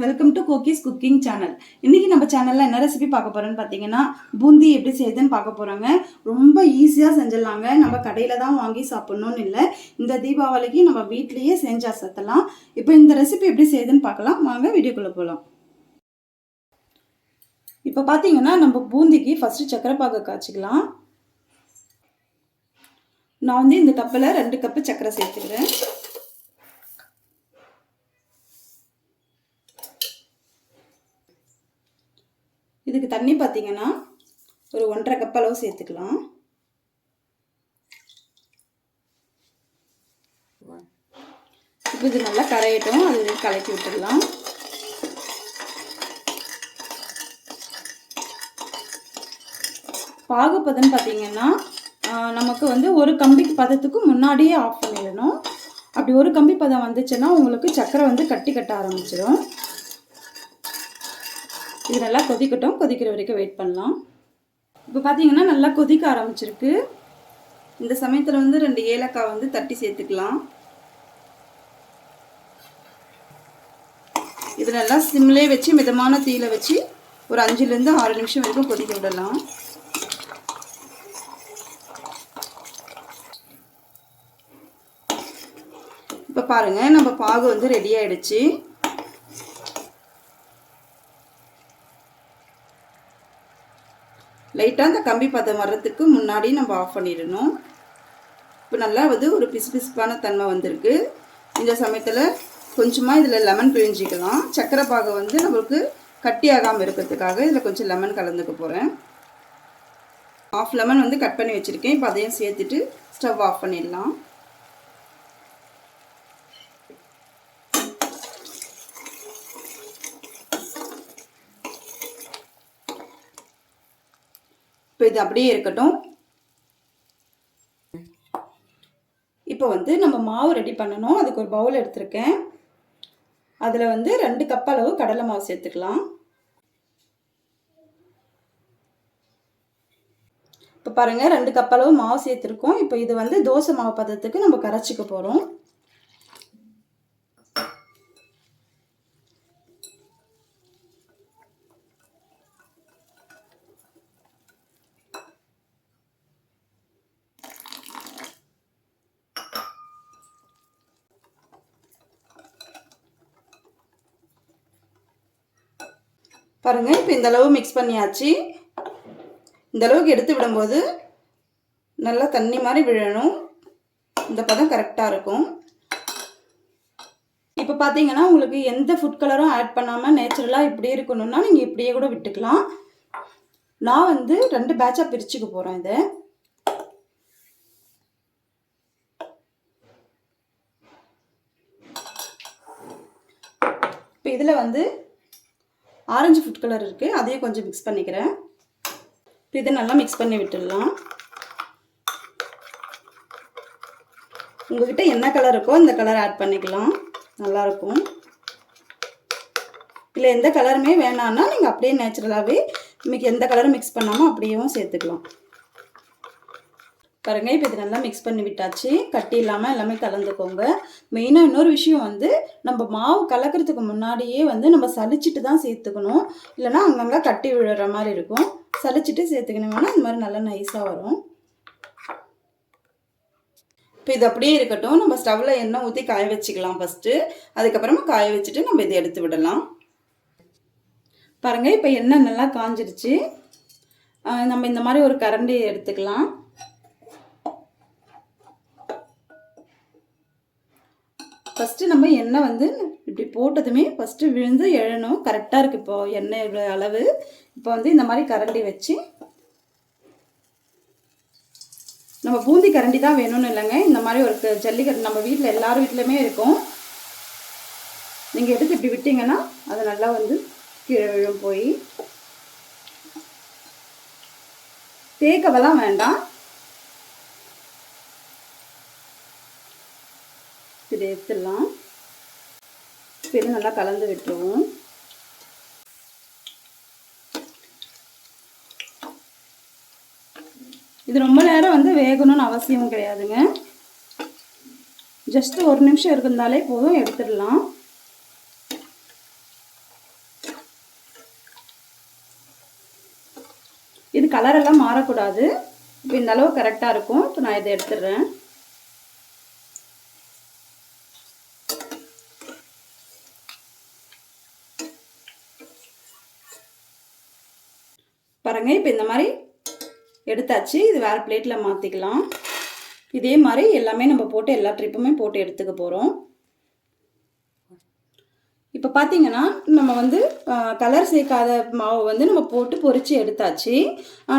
Welcome to கோகிஸ் cooking channel. இன்னைக்கு நம்ம சேனல்ல என்ன ரெசிபி பார்க்க போறோம்னு பார்த்தீங்கன்னா பூந்தி எப்படி செய்யுதுன்னு பார்க்க போறாங்க. ரொம்ப ஈஸியா செஞ்சிடலாங்க. நம்ம கடையில தான் வாங்கி சாப்பிடணும்னு இல்லை. இந்த தீபாவளிக்கு நம்ம வீட்லயே செஞ்சா சத்தலாம். இப்போ இந்த ரெசிபி எப்படி செய்யுதுன்னு பார்க்கலாம். வாங்க வீடியோக்குள்ள போகலாம். இப்போ பார்த்தீங்கன்னா நம்ம பூந்திக்கு ஃபர்ஸ்ட் சக்கரை பாகு காய்ச்சிக்கலாம். நான் வந்து இந்த கப்பில் 2 கப்பு சக்கரை சேர்த்துக்கிறேன். இதுக்கு தண்ணி பார்த்தீங்கன்னா ஒரு 1.5 கப் அளவு சேர்த்துக்கலாம். இப்போ இது நல்லா கரையட்டும், அது கலக்கி விட்டுடலாம். பாகுபதம் பார்த்தீங்கன்னா நமக்கு வந்து ஒரு கம்பி பதத்துக்கு முன்னாடியே ஆஃப் பண்ணிடணும். அப்படி ஒரு கம்பி பதம் வந்துச்சுன்னா உங்களுக்கு சக்கரை வந்து கட்டி கட்ட ஆரம்பிச்சிடும். இது நல்லா கொதிக்கட்டும், கொதிக்கிற வரைக்கும் வெயிட் பண்ணலாம். இப்போ பார்த்தீங்கன்னா நல்லா கொதிக்க ஆரம்பிச்சிருக்கு. இந்த சமயத்தில் வந்து 2 ஏலக்காய் வந்து தட்டி சேர்த்துக்கலாம். இது நல்லா சிம்லேயே வச்சு மிதமான தீயில வச்சு ஒரு 5லேருந்து 6 நிமிஷம் வரைக்கும் கொதிக்க விடலாம். இப்போ பாருங்க, நம்ம பாகு வந்து ரெடி ஆயிடுச்சு. லைட்டாக அந்த கம்பி பதம் வர்றதுக்கு முன்னாடி நம்ம ஆஃப் பண்ணிடணும். இப்போ நல்லா வந்து ஒரு பிசுபிசுப்பான தன்மை வந்திருக்கு. இந்த சமயத்தில் கொஞ்சமாக இதில் லெமன் பிழிஞ்சிக்கலாம். சக்கரை பாகு வந்து நம்மளுக்கு கட்டி ஆகாமல் இருக்கிறதுக்காக இதில் கொஞ்சம் லெமன் கலந்துக்க போகிறேன். 1/2 லெமன் வந்து கட் பண்ணி வச்சுருக்கேன். இப்போ அதையும் சேர்த்துட்டு ஸ்டவ் ஆஃப் பண்ணிடலாம். இப்போ இது அப்படியே இருக்கட்டும். இப்போ வந்து நம்ம மாவு ரெடி பண்ணணும். அதுக்கு ஒரு பவுல் எடுத்திருக்கேன். அதில் வந்து 2 கப் அளவு கடலை மாவு சேர்த்துக்கலாம். இப்போ பாருங்கள், 2 கப் அளவு மாவு சேர்த்துருக்கோம். இப்போ இது வந்து தோசை மாவு பதத்துக்கு நம்ம கரைச்சிக்க போகிறோம். பாருங்க, இப்போ இந்த அளவு மிக்ஸ் பண்ணியாச்சு. இந்த அளவுக்கு எடுத்து விடும்போது நல்லா தண்ணி மாதிரி விழணும். இந்த பதம் கரெக்டாக இருக்கும். இப்போ பார்த்தீங்கன்னா உங்களுக்கு எந்த ஃபுட் கலரும் ஆட் பண்ணாமல் நேச்சுரலாக இப்படியே இருக்கணும்னா நீங்கள் இப்படியே கூட விட்டுக்கலாம். நான் வந்து 2 பேட்சாக பிரிச்சுக்க போகிறேன். இதை இப்போ இதில் வந்து ஆரஞ்சு ஃபுட் கலர் இருக்குது, அதையும் கொஞ்சம் மிக்ஸ் பண்ணிக்கிறேன். இப்போ இதை நல்லா மிக்ஸ் பண்ணி விட்டுடலாம். உங்கள்கிட்ட என்ன கலர் இருக்கோ இந்த கலர் ஆட் பண்ணிக்கலாம், நல்லாயிருக்கும். இல்லை எந்த கலருமே வேணான்னா நீங்கள் அப்படியே நேச்சுரலாகவே இன்னைக்கு எந்த கலரும் மிக்ஸ் பண்ணாமல் அப்படியேவும் சேர்த்துக்கலாம். பாருங்க, இப்போ இது நல்லா மிக்ஸ் பண்ணி விட்டாச்சு. கட்டி இல்லாமல் எல்லாமே கலந்துக்கோங்க. மெயினாக இன்னொரு விஷயம் வந்து நம்ம மாவு கலக்கிறதுக்கு முன்னாடியே வந்து நம்ம சலிச்சிட்டு தான் சேர்த்துக்கணும். இல்லைனா அங்கங்கே கட்டி விழுற மாதிரி இருக்கும். சலிச்சிட்டு சேர்த்துக்கணுங்கன்னா இந்த மாதிரி நல்லா நைஸாக வரும். இப்போ இது அப்படியே இருக்கட்டும். நம்ம ஸ்டவ்வில் எண்ணெய் ஊற்றி காய வச்சுக்கலாம் ஃபஸ்ட்டு. அதுக்கப்புறமா காய வச்சுட்டு நம்ம இதை எடுத்து விடலாம். பாருங்கள், இப்போ எண்ணெய் நல்லா காஞ்சிடுச்சு. நம்ம இந்த மாதிரி ஒரு கரண்டி எடுத்துக்கலாம். ஃபஸ்ட்டு நம்ம எண்ணெய் வந்து இப்படி போட்டதுமே ஃபஸ்ட்டு விழுந்து எழணும். கரெக்டாக இருக்குது இப்போ எண்ணெய் அளவு. இப்போ வந்து இந்த மாதிரி கரண்டி வச்சு, நம்ம பூந்தி கரண்டி தான் வேணும்னு இல்லைங்க, இந்த மாதிரி ஒரு ஜல்லிக்கரண்டி நம்ம வீட்டில் எல்லார் வீட்லையுமே இருக்கும். நீங்கள் எடுத்து இப்படி விட்டீங்கன்னா அது நல்லா வந்து கீழே விழும். போய் தேக்கவெல்லாம் வேண்டாம். இதை எடுத்துடலாம். இப்போ இது நல்லா கலந்து விட்டுருவோம். இது ரொம்ப நேரம் வந்து வேகணும்னு அவசியம் கிடையாதுங்க. ஜஸ்ட் 1 நிமிஷம் இருந்தாலே போதும், எடுத்துடலாம். இது கலரெல்லாம் மாறக்கூடாது. இப்போ இந்த அளவு கரெக்டாக இருக்கும். இப்போ நான் இதை எடுத்துடுறேன். பாருங்கள், இப்போ இந்த மாதிரி எடுத்தாச்சு. இது வேறு பிளேட்டில் மாற்றிக்கலாம். இதே மாதிரி எல்லாமே நம்ம போட்டு எல்லா ட்ரிப்புமே போட்டு எடுத்துக்க போகிறோம். இப்போ பார்த்தீங்கன்னா நம்ம வந்து கலர் சேர்க்காத மாவு வந்து நம்ம போட்டு பொரித்து எடுத்தாச்சு.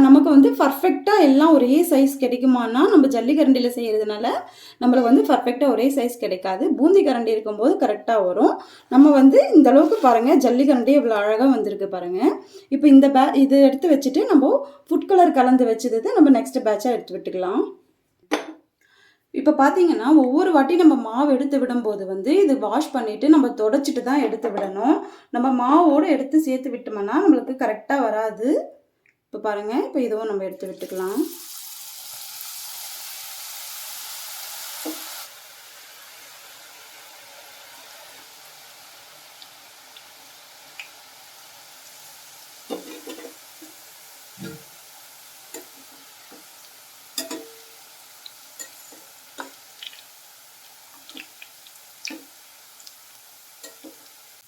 நமக்கு வந்து பர்ஃபெக்டாக எல்லாம் ஒரே சைஸ் கிடைக்குமானா நம்ம ஜல்லிக்கரண்டியில் செய்கிறதுனால நம்மளுக்கு வந்து பர்ஃபெக்டாக ஒரே சைஸ் கிடைக்காது. பூந்தி கரண்டி இருக்கும்போது கரெக்டாக வரும். நம்ம வந்து இந்த அளவுக்கு பாருங்கள், ஜல்லிக்கரண்டி இவ்வளோ அழகாக வந்திருக்கு பாருங்கள். இப்போ இந்த இது எடுத்து வச்சுட்டு நம்ம ஃபுட் கலர் கலந்து வச்சது நம்ம நெக்ஸ்ட் பேட்சாக எடுத்து விட்டுக்கலாம். இப்போ பார்த்தீங்கன்னா ஒவ்வொரு வாட்டி நம்ம மாவு எடுத்து விடும்போது வந்து இது வாஷ் பண்ணிவிட்டு நம்ம தொடச்சிட்டு தான் எடுத்து விடணும். நம்ம மாவோடு எடுத்து சேர்த்து விட்டோம்னா நம்மளுக்கு கரெக்டாக வராது. இப்போ பாருங்கள், இப்போ இதுவும் நம்ம எடுத்து விட்டுக்கலாம்.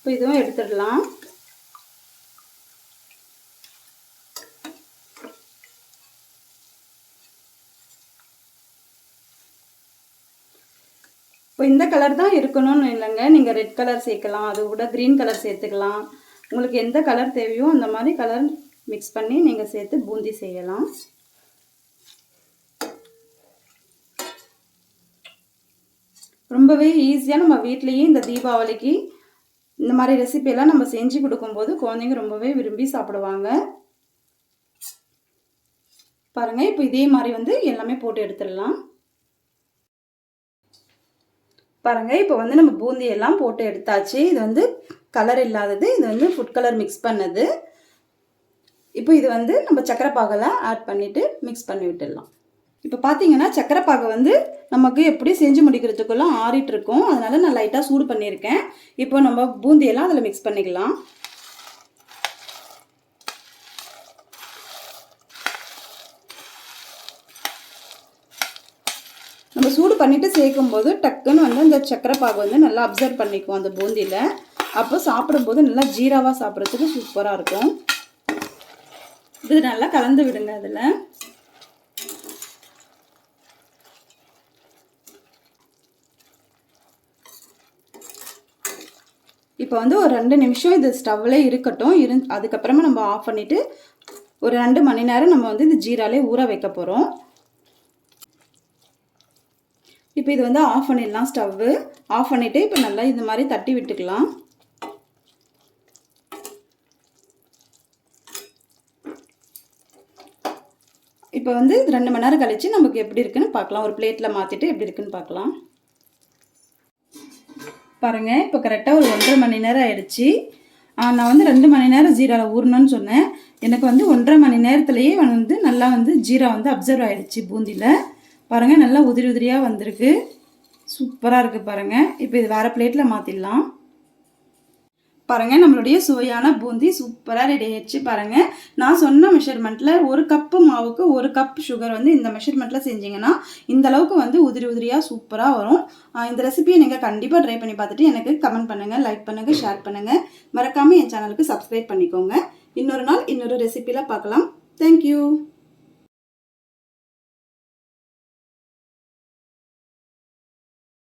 இப்போ இதுவும் எடுத்துடலாம். இப்போ இந்த கலர் தான் இருக்கணும்னு இல்லைங்க, நீங்கள் ரெட் கலர் சேர்க்கலாம், அது கூட க்ரீன் கலர் சேர்த்துக்கலாம். உங்களுக்கு எந்த கலர் தேவையோ அந்த மாதிரி கலர் மிக்ஸ் பண்ணி நீங்கள் சேர்த்து பூந்தி செய்யலாம். ரொம்பவே ஈஸியாக நம்ம வீட்லேயே இந்த தீபாவளிக்கு இந்த மாதிரி ரெசிபியெல்லாம் நம்ம செஞ்சு கொடுக்கும்போது குழந்தைங்க ரொம்பவே விரும்பி சாப்பிடுவாங்க. பாருங்கள், இப்போ இதே மாதிரி வந்து எல்லாமே போட்டு எடுத்துடலாம். பாருங்கள், இப்போ வந்து நம்ம பூந்தியெல்லாம் போட்டு எடுத்தாச்சு. இது வந்து கலர் இல்லாதது, இது வந்து ஃபுட் கலர் மிக்ஸ் பண்ணது. இப்போ இது வந்து நம்ம சக்கரை பாகெல்லாம் ஆட் பண்ணிவிட்டு மிக்ஸ் பண்ணி விட்டுடலாம். இப்போ பார்த்தீங்கன்னா சக்கரை பாகை வந்து நமக்கு எப்படி செஞ்சு முடிக்கிறதுக்குள்ள ஆறிட்டு இருக்கும். அதனால நான் லைட்டாக சூடு பண்ணியிருக்கேன். இப்போ நம்ம பூந்தியெல்லாம் அதில் மிக்ஸ் பண்ணிக்கலாம். நம்ம சூடு பண்ணிவிட்டு சேர்க்கும்போது டக்குன்னு வந்து அந்த சக்கரை பாகு வந்து நல்லா அப்சர்வ் பண்ணிக்கும் அந்த பூந்தியில். அப்போ சாப்பிடும்போது நல்லா ஜீராவாக சாப்பிட்றதுக்கு சூப்பராக இருக்கும். இது நல்லா கலந்து விடுங்க. அதில் இப்போ வந்து ஒரு 2 நிமிஷம் இது ஸ்டவ்வில் இருக்கட்டும். அதுக்கப்புறமா நம்ம ஆஃப் பண்ணிவிட்டு ஒரு 2 மணி நேரம் நம்ம வந்து இது ஜீராலே ஊற வைக்க போகிறோம். இப்போ இது வந்து ஆஃப் பண்ணிடலாம். ஸ்டவ்வு ஆஃப் பண்ணிவிட்டு இப்போ நல்லா இந்த மாதிரி தட்டி விட்டுக்கலாம். இப்போ வந்து 2 மணி நேரம் கழித்து நமக்கு எப்படி இருக்குன்னு பார்க்கலாம். ஒரு பிளேட்டில் மாற்றிட்டு எப்படி இருக்குன்னு பார்க்கலாம். பாருங்கள், இப்போ கரெக்டாக ஒரு 1.5 மணி நேரம் ஆயிடுச்சு. நான் வந்து 2 மணி நேரம் ஜீராவில் ஊறணும்னு சொன்னேன். எனக்கு வந்து 1.5 மணி நேரத்துலேயே வந்து நல்லா வந்து ஜீரா வந்து அப்சர்வ் ஆகிடுச்சு பூந்தியில். பாருங்கள், நல்லா உதிரி உதிரியாக வந்திருக்கு. சூப்பராக இருக்குது பாருங்கள். இப்போ இது வேறு பிளேட்டில் மாற்றிடலாம். பாருங்கள், நம்மளுடைய சுவையான பூந்தி சூப்பராக ரெடி ஆயிடுச்சு. பாருங்கள், நான் சொன்ன மெஷர்மெண்ட்டில் 1 கப்பு மாவுக்கு 1 கப் சுகர் வந்து இந்த மெஷர்மெண்ட்டில் செஞ்சிங்கன்னா இந்த அளவுக்கு வந்து உதிரி உதிரியாக சூப்பராக வரும். இந்த ரெசிபியை நீங்கள் கண்டிப்பாக ட்ரை பண்ணி பார்த்துட்டு எனக்கு கமெண்ட் பண்ணுங்கள், லைக் பண்ணுங்கள், ஷேர் பண்ணுங்கள். மறக்காமல் என் சேனலுக்கு சப்ஸ்கிரைப் பண்ணிக்கோங்க. இன்னொரு நாள் இன்னொரு ரெசிபியில் பார்க்கலாம். தேங்க்யூ.